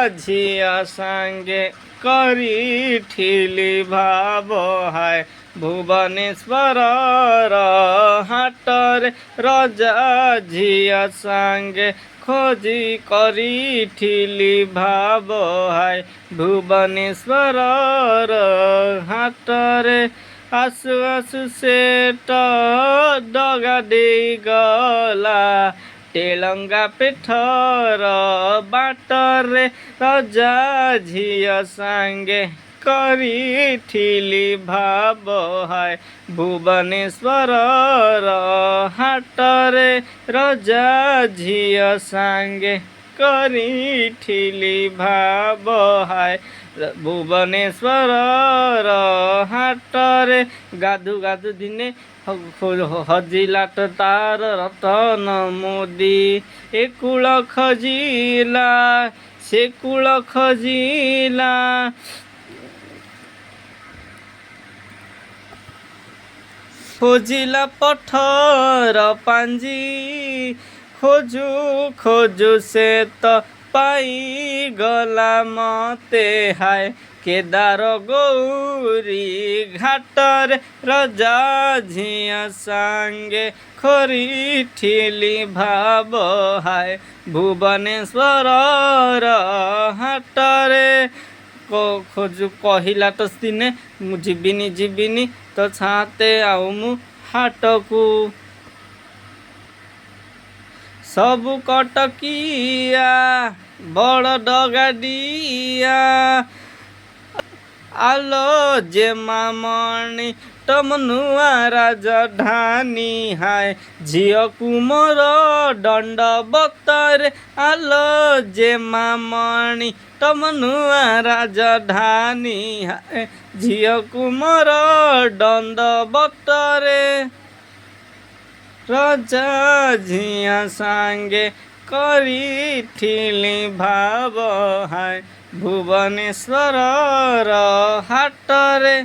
झिया सांगे करिथिली भाव हाय भुवनेश्वर हाटरे रजा झिया सांगे खोजी करिथिली भाव हाय भुवनेश्वर हाटरे आसु आसु सेट डगा देई गला तेलंगा पेठर बाटरे रजा झिया सांगे करिथिली भाव हाय भुवनेश्वर हाटरे रजा झिया सांगे करिथिली भाव हाय भुवनेश्वर हाटरे गाधु गाधु दिने हजिला तार रतन मोदी ए कूल खजिला से कूल खजिला खोजिला पठर पांजी खोजु खोजु से तो पाई गला मते हाय केदार गौरी घाटर रजा झिया सांगे करिथिली भाव हाय भुवनेश्वर हाटरे खोजु कहला तो दिने मु जीबिनी तो छाते आउ मु हाटकू सबु कटकिया बड़ डगाडिया आलो जे मामणी तमनुआ राजधानी हाय झियो कुमर दंड बतर आलो जे मामणी तमनुआ राजधानी हाय झियो कुमर दंड बतरे रजा झिया सांगे करिथिली भाव हाय भुवनेश्वर हाटरे।